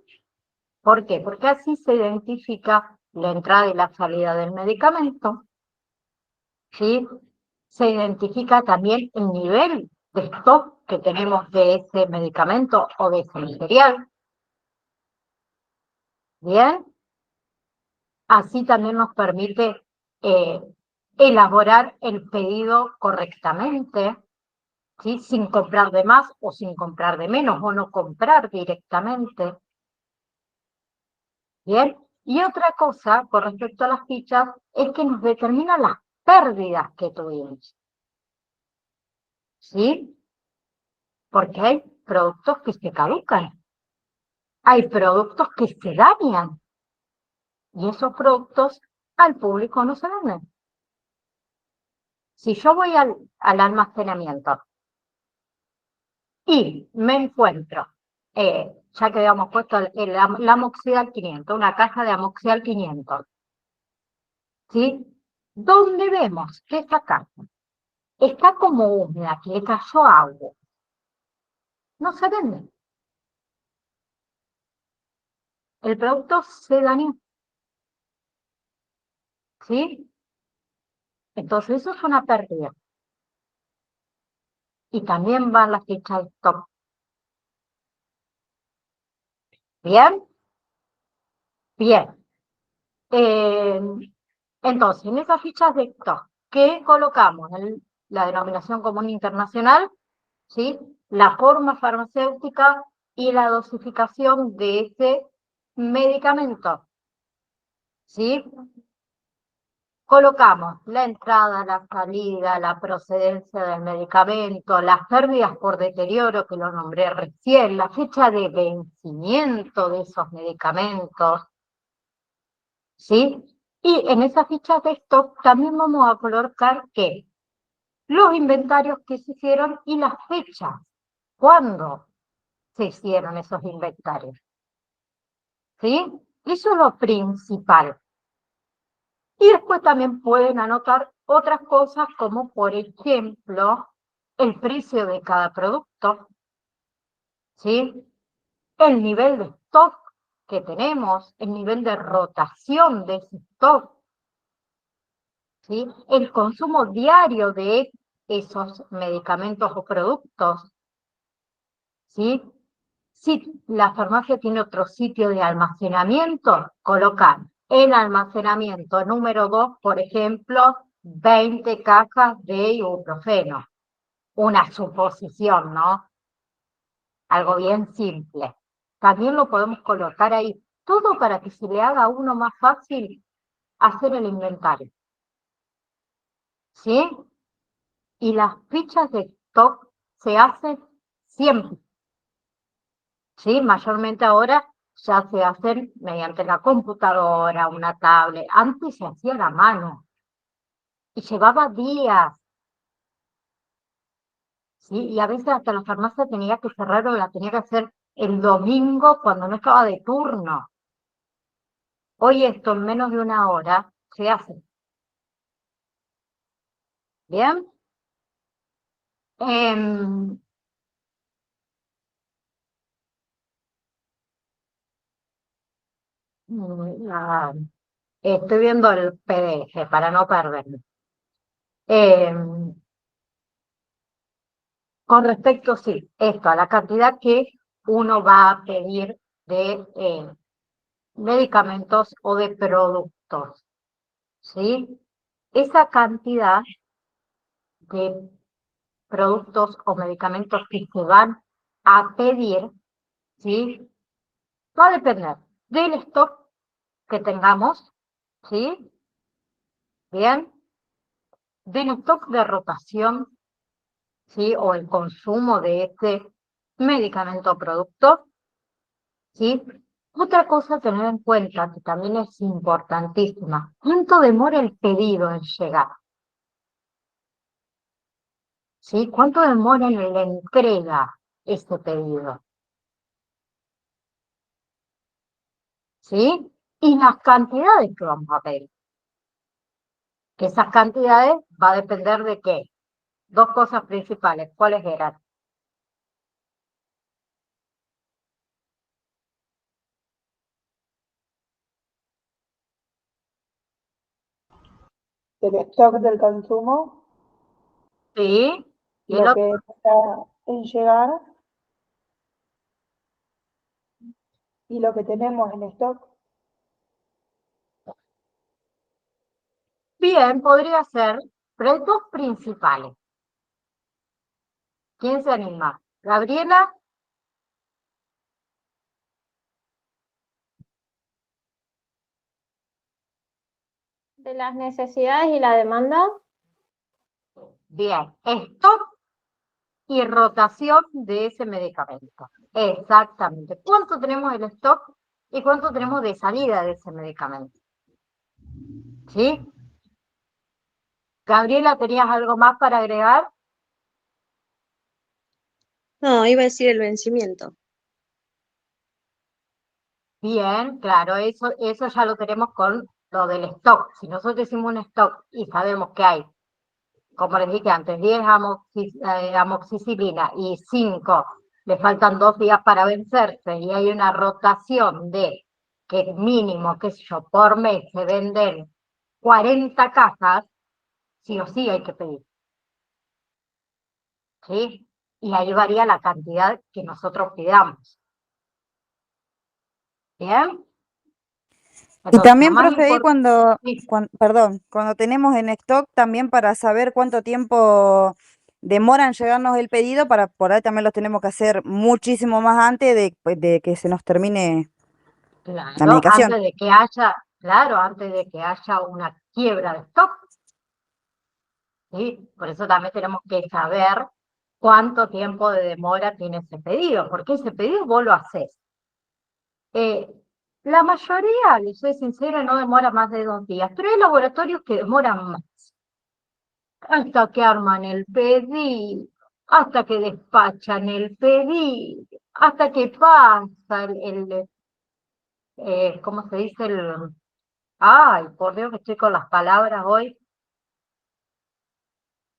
¿Por qué? Porque así se identifica la entrada y la salida del medicamento, ¿sí? Se identifica también el nivel de stock que tenemos de ese medicamento o de ese material. ¿Bien? Así también nos permite elaborar el pedido correctamente, ¿sí? Sin comprar de más o sin comprar de menos o no comprar directamente. Bien, y otra cosa con respecto a las fichas es que nos determina las pérdidas que tuvimos. ¿Sí? Porque hay productos que se caducan, hay productos que se dañan y esos productos al público no se venden. Si yo voy al almacenamiento y me encuentro, ya que habíamos puesto la amoxidal 500, una caja de amoxidal 500, ¿sí? ¿Dónde vemos que esa caja está como húmeda, que le cayó agua? No se vende. El producto se dañó, ¿sí? Entonces eso es una pérdida. Y también van las fichas de stock. ¿Bien? Bien. Entonces, en esas fichas de stock, ¿qué colocamos? La denominación común internacional, ¿sí? La forma farmacéutica y la dosificación de ese medicamento, ¿sí? Colocamos la entrada, la salida, la procedencia del medicamento, las pérdidas por deterioro, que lo nombré recién, la fecha de vencimiento de esos medicamentos, ¿sí? Y en esa ficha de stock también vamos a colocar que los inventarios que se hicieron y las fechas, cuándo se hicieron esos inventarios, ¿sí? Eso es lo principal. Y después también pueden anotar otras cosas como, por ejemplo, el precio de cada producto, ¿sí? El nivel de stock que tenemos, el nivel de rotación de ese stock, ¿sí? El consumo diario de esos medicamentos o productos, ¿sí? Si la farmacia tiene otro sitio de almacenamiento, colocar en almacenamiento número 2, por ejemplo, 20 cajas de ibuprofeno. Una suposición, ¿no? Algo bien simple. También lo podemos colocar ahí. Todo para que se le haga a uno más fácil hacer el inventario. ¿Sí? Y las fichas de stock se hacen siempre. ¿Sí? Mayormente ahora ya se hacen mediante la computadora, una tablet. Antes se hacía a la mano y llevaba días. ¿Sí? Y a veces hasta la farmacia tenía que cerrar o la tenía que hacer el domingo cuando no estaba de turno. Hoy esto en menos de una hora se hace. ¿Bien? Em, la- estoy viendo el PDF para no perderme. Con respecto, sí, esto, a la cantidad que uno va a pedir de medicamentos o de productos, ¿sí? Esa cantidad de productos o medicamentos que se van a pedir, ¿sí? Va a depender del stock que tengamos, ¿sí? Bien, del stock de rotación, ¿sí? O el consumo de este medicamento o producto, ¿sí? Otra cosa a tener en cuenta, que también es importantísima, ¿cuánto demora el pedido en llegar? ¿Sí? ¿Cuánto demora en la entrega este pedido? ¿Sí? Y las cantidades que vamos a pedir. Que esas cantidades va a depender de qué. Dos cosas principales. ¿Cuáles eran?
Del stock del consumo,
Sí. Y el
lo
otro,
que está en llegar y lo que tenemos en stock.
bien, podría ser, pero hay dos principales. ¿Quién se anima? ¿Gabriela?
De las necesidades y la demanda,
Bien. Stock y rotación de ese medicamento. Exactamente. ¿Cuánto tenemos en stock y cuánto tenemos de salida de ese medicamento? ¿Sí? Gabriela, ¿tenías algo más para agregar?
No, iba a decir el vencimiento.
Bien, claro, eso ya lo tenemos con lo del stock. Si nosotros hicimos un stock y sabemos que hay, como les dije antes, 10 amoxicilina y 5, le faltan 2 días para vencerse y hay una rotación de que mínimo, qué sé yo, por mes se venden 40 cajas, sí o sí hay que pedir, ¿sí? Y ahí varía la cantidad que nosotros pidamos. ¿Bien?
Y
Entonces, lo
también,
más
profe, ahí
importante,
perdón, cuando tenemos en stock, también para saber cuánto tiempo demora en llegarnos el pedido, para por ahí también los tenemos que hacer muchísimo más antes de, pues, de que se nos termine la
claro,
medicación.
antes de que haya una quiebra de stock, ¿sí? Por eso también tenemos que saber cuánto tiempo de demora tiene ese pedido, porque ese pedido vos lo haces. La mayoría, les soy sincera, no demora más de 2 días, pero hay laboratorios que demoran más, hasta que arman el pedido, hasta que despachan el pedido, hasta que pasa ¿cómo se dice? Ay, por Dios que estoy con las palabras hoy.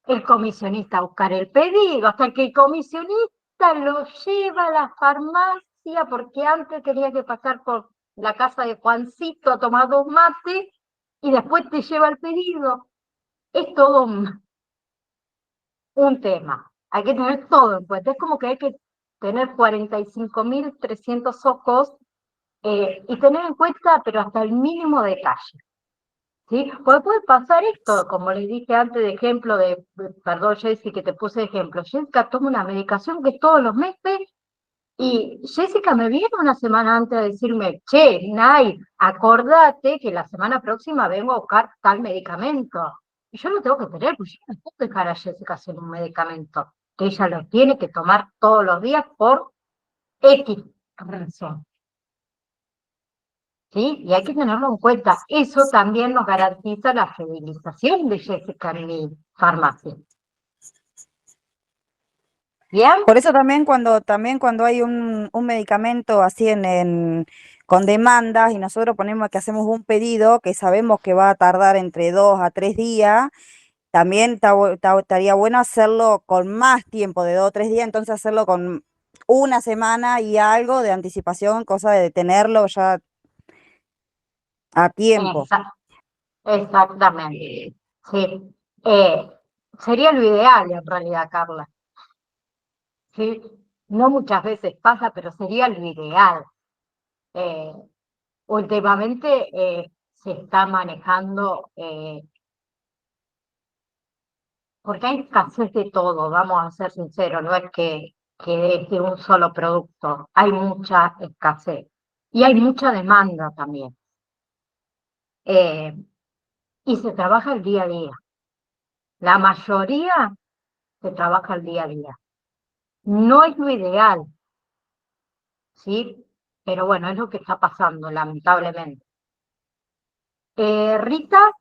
El comisionista a buscar el pedido, hasta que el comisionista lo lleva a la farmacia, porque antes tenía que pasar por la casa de Juancito a tomar 2 mates y después te lleva el pedido. Es todo un tema. Hay que tener todo en cuenta. Es como que hay que tener 45.300 ojos y tener en cuenta, pero hasta el mínimo detalle. ¿Sí? Pues puede pasar esto, como les dije antes de ejemplo, perdón Jessy que te puse de ejemplo, Jessica toma una medicación que es todos los meses y Jessica me viene una semana antes a decirme, che, Nay, acordate que la semana próxima vengo a buscar tal medicamento. Y yo lo tengo que tener, pues yo no puedo dejar a Jessica sin un medicamento, que ella lo tiene que tomar todos los días por X razón. ¿Sí? Y hay que tenerlo en cuenta. Eso también nos garantiza la fidelización de Jessica en mi farmacia. ¿Bien?
Por eso también cuando hay un medicamento así con demandas y nosotros ponemos que hacemos un pedido que sabemos que va a tardar entre 2 a 3 días, también estaría bueno hacerlo con más tiempo de 2 o 3 días, entonces hacerlo con una semana y algo de anticipación, cosa de tenerlo ya a tiempo.
Exactamente. Sí. Eh, sería lo ideal en realidad, Carla. ¿Sí? No muchas veces pasa, pero sería lo ideal. Eh, últimamente se está manejando, porque hay escasez de todo, vamos a ser sinceros, no es que es de un solo producto, hay mucha escasez y hay mucha demanda también. Y se trabaja el día a día. La mayoría se trabaja el día a día. No es lo ideal, ¿sí? Pero bueno, es lo que está pasando, lamentablemente. Rita,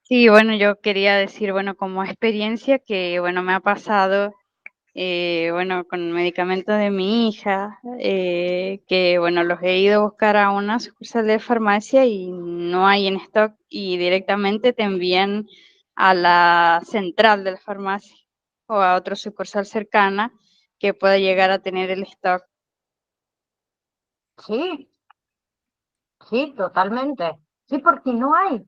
Sí, bueno, yo quería decir, bueno, como experiencia que, bueno, me ha pasado, bueno, con medicamentos de mi hija, que, bueno, los he ido a buscar a una sucursal de farmacia y no hay en stock y directamente te envían a la central de la farmacia o a otra sucursal cercana que pueda llegar a tener el stock.
sí, sí, totalmente. Sí, porque no hay,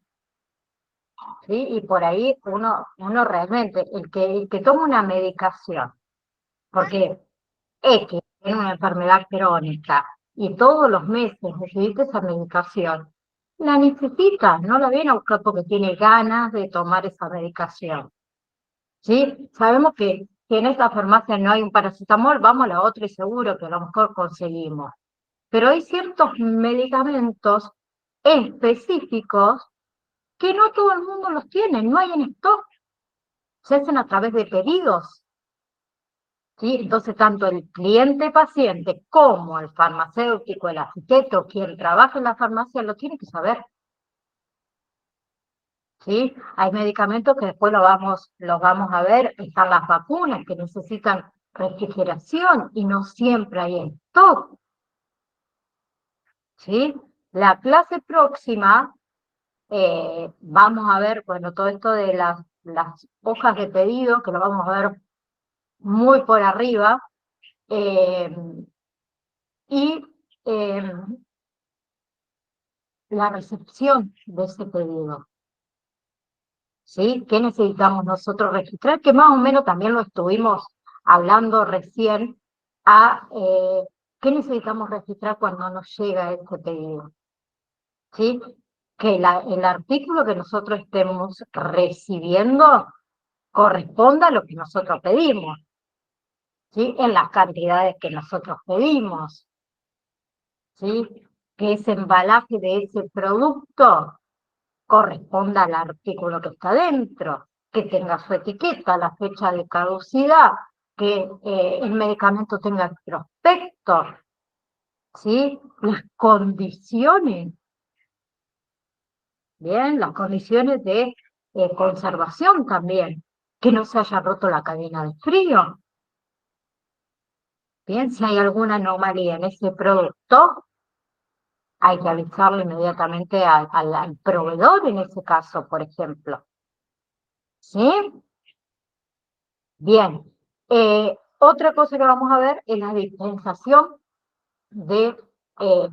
¿sí? Y por ahí uno realmente, el que toma una medicación, porque X tiene una enfermedad crónica y todos los meses necesita esa medicación, la necesita, no la viene a buscar porque tiene ganas de tomar esa medicación. ¿Sí? Sabemos que en esta farmacia no hay un paracetamol, vamos a la otra y seguro que a lo mejor conseguimos. Pero hay ciertos medicamentos específicos que no todo el mundo los tiene, no hay en stock, se hacen a través de pedidos. ¿Sí? Entonces, tanto el cliente paciente como el farmacéutico, el arquitecto, quien trabaja en la farmacia, lo tiene que saber. ¿Sí? Hay medicamentos que después los vamos a ver, están las vacunas que necesitan refrigeración y no siempre hay en stock. ¿Sí? La clase próxima, vamos a ver, bueno, todo esto de las hojas de pedido, que lo vamos a ver muy por arriba, eh, y la recepción de ese pedido. ¿Sí? ¿Qué necesitamos nosotros registrar? Que más o menos también lo estuvimos hablando recién, ¿qué necesitamos registrar cuando nos llega este pedido? ¿Sí? Que el artículo que nosotros estemos recibiendo corresponda a lo que nosotros pedimos, ¿sí? En las cantidades que nosotros pedimos, ¿sí? Que ese embalaje de ese producto corresponda al artículo que está dentro, que tenga su etiqueta, la fecha de caducidad, que el medicamento tenga el prospecto, ¿sí? Las condiciones, bien, las condiciones de conservación también, que no se haya roto la cadena de frío. Bien, si hay alguna anomalía en ese producto, hay que avisarle inmediatamente al proveedor en ese caso, por ejemplo. ¿Sí? Bien. Otra cosa que vamos a ver es la dispensación de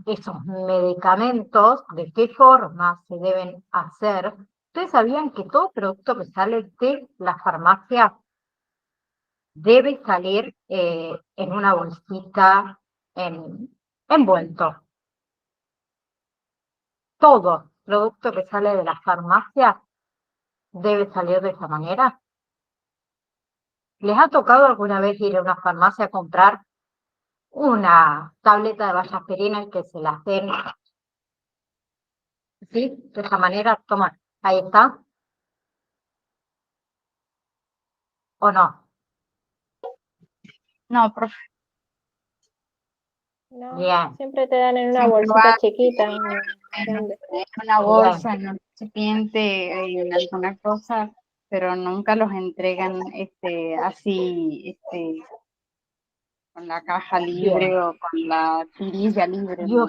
esos medicamentos, de qué forma se deben hacer ¿Ustedes sabían que todo producto que sale de la farmacia debe salir en una bolsita envuelto? Todo producto que sale de la farmacia debe salir de esa manera. ¿Les ha tocado alguna vez ir a una farmacia a comprar una tableta de aspirina y que se las den? ¿Sí? De esa manera, toma, ahí está. ¿O no?
No, profe,
No,
Bien,
siempre te dan en una
siempre
bolsita
va
chiquita,
en
grande.
una
bien.
bolsa, en un recipiente, en alguna cosa, pero nunca los entregan así, con la caja libre
Bien.
o con la tirilla libre,
Y,
¿no?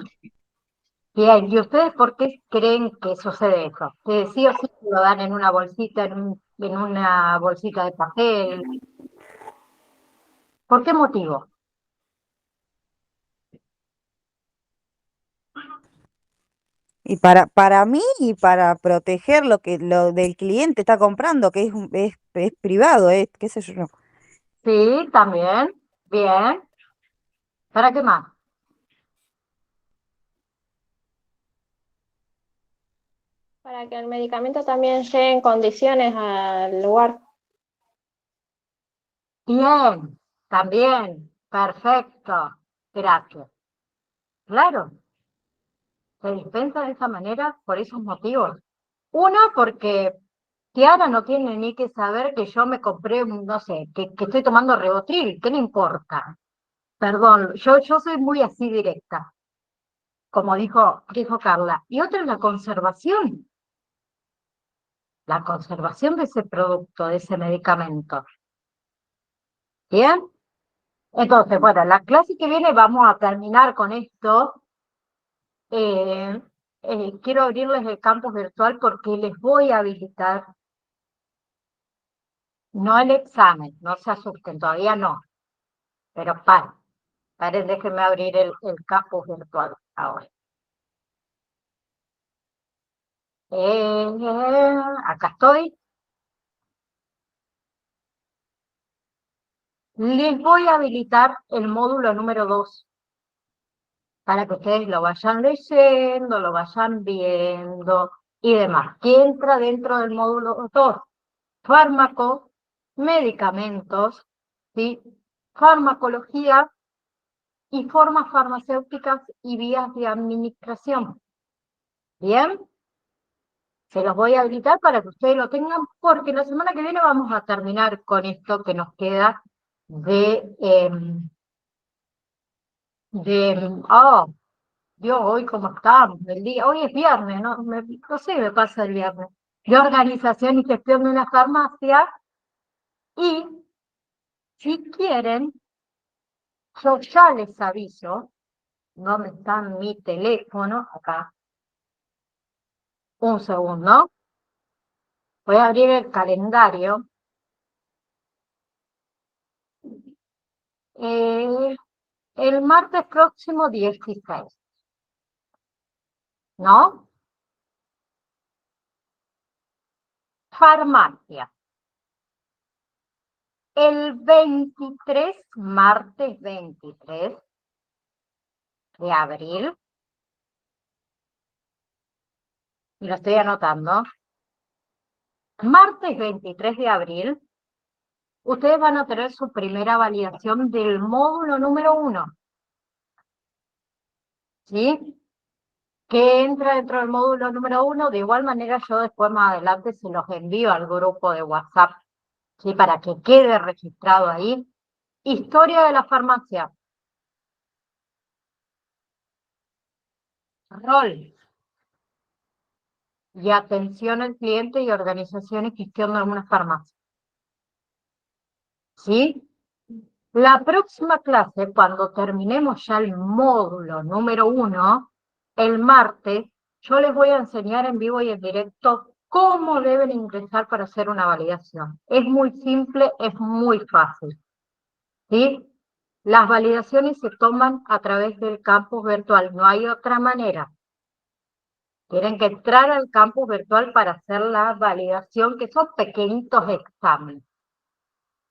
bien. ¿Y ustedes por qué creen que sucede eso? Que sí o sí lo dan en una bolsita, en una bolsita de papel. ¿Por qué motivo?
Y para mí y para proteger lo del cliente está comprando, que es privado, qué sé yo.
Sí, también. Bien. ¿Para qué más?
Para que el medicamento también llegue en condiciones al lugar.
Bien, también. Perfecto. Gracias. Claro, se dispensa de esa manera por esos motivos. Uno, porque Kiara no tiene ni que saber que yo me compré, no sé, que estoy tomando Rivotril. ¿Qué le importa? Perdón, yo soy muy así directa, como dijo Carla. Y otra es la conservación de ese producto, de ese medicamento. ¿Bien? Entonces, bueno, la clase que viene vamos a terminar con esto. Eh, quiero abrirles el campus virtual porque les voy a habilitar, no el examen, no se asusten, todavía no, pero paren, déjenme abrir el campus virtual ahora. Acá estoy. Les voy a habilitar el módulo número 2 para que ustedes lo vayan leyendo, lo vayan viendo y demás. ¿Qué entra dentro del módulo 2? Fármacos, medicamentos, ¿sí? Farmacología y formas farmacéuticas y vías de administración. ¿Bien? Se los voy a habilitar para que ustedes lo tengan, porque la semana que viene vamos a terminar con esto que nos queda oh, Dios, hoy cómo estamos, el día, hoy es viernes, no sé qué me pasa el viernes, de organización y gestión de una farmacia, y si quieren, yo ya les aviso, ¿dónde está mi teléfono? Acá, un segundo, voy a abrir el calendario. Eh, el martes próximo 16, ¿no? Farmacia. El 23, martes 23 de abril, y lo estoy anotando, martes 23 de abril, ustedes van a tener su primera validación del módulo número 1, ¿sí? Que entra dentro del módulo número 1, de igual manera yo después más adelante se los envío al grupo de WhatsApp, ¿sí? Para que quede registrado ahí. Historia de la farmacia. Rol y atención al cliente y organización y gestión de algunas farmacias. ¿Sí? La próxima clase, cuando terminemos ya el módulo número 1, el martes, yo les voy a enseñar en vivo y en directo cómo deben ingresar para hacer una validación. Es muy simple, es muy fácil. ¿Sí? Las validaciones se toman a través del campus virtual, no hay otra manera. Tienen que entrar al campus virtual para hacer la validación, que son pequeñitos exámenes,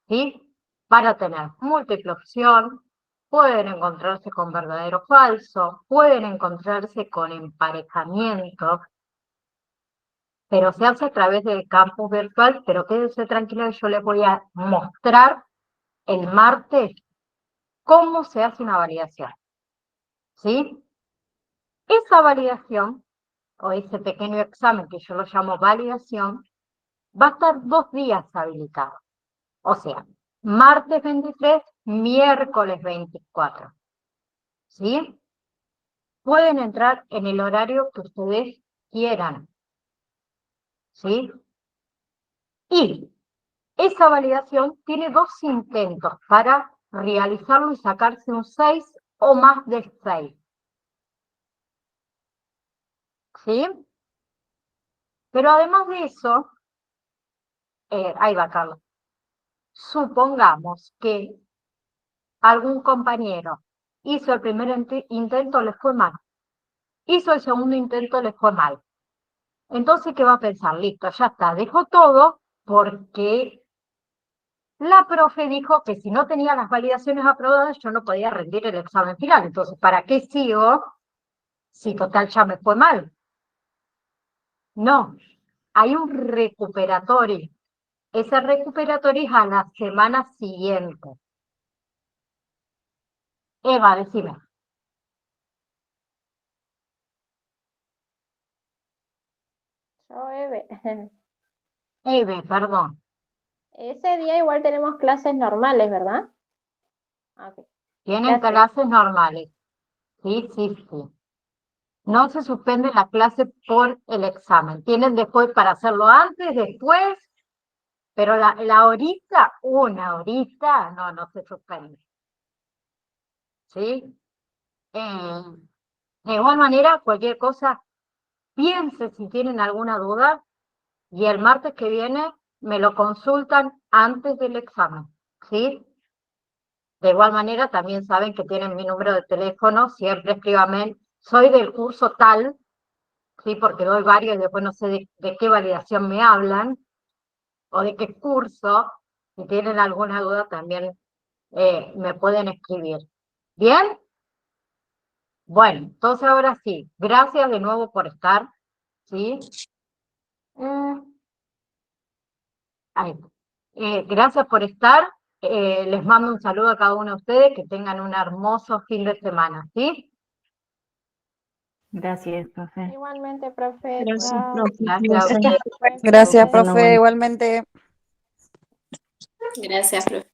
¿sí? Para tener múltiple opción, pueden encontrarse con verdadero o falso, pueden encontrarse con emparejamiento, pero se hace a través del campus virtual, pero quédense tranquilos, yo les voy a mostrar el martes cómo se hace una validación, ¿sí? Esa validación, o ese pequeño examen que yo lo llamo validación, va a estar 2 días habilitado. O sea, martes 23, miércoles 24. ¿Sí? Pueden entrar en el horario que ustedes quieran. ¿Sí? Y esa validación tiene 2 intentos para realizarlo y sacarse un 6 o más de 6. ¿Sí? Pero además de eso, ahí va Carlos, supongamos que algún compañero hizo el primer intento, le fue mal. Hizo el segundo intento, le fue mal. Entonces, ¿qué va a pensar? Listo, ya está, dejó todo porque la profe dijo que si no tenía las validaciones aprobadas, yo no podía rendir el examen final. Entonces, ¿para qué sigo si total ya me fue mal? No, hay un recuperatorio. Ese recuperatorio es a la semana siguiente. Eva, decime.
Yo, Eve.
Eve, perdón.
Ese día igual tenemos clases normales, ¿verdad? Ok.
Tienen
Gracias.
clases normales. Sí, sí, sí. No se suspende la clase por el examen. Tienen después para hacerlo antes, después, pero la horita, una horita, no se suspende. ¿Sí? De igual manera, cualquier cosa, piense si tienen alguna duda y el martes que viene me lo consultan antes del examen. ¿Sí? De igual manera, también saben que tienen mi número de teléfono, siempre escríbanme, soy del curso tal, ¿sí? Porque doy varios y después no sé de qué validación me hablan o de qué curso. Si tienen alguna duda también me pueden escribir. ¿Bien? Bueno, entonces ahora sí, gracias de nuevo por estar, ¿sí? Ahí. Gracias por estar. Les mando un saludo a cada uno de ustedes, que tengan un hermoso fin de semana, ¿sí?
Gracias, profe.
Igualmente, profe.
Gracias,
Chao.
profe.
Gracias a
Cuídense.
ustedes.
Gracias,
Profe.
profe, igualmente.
Gracias, profe.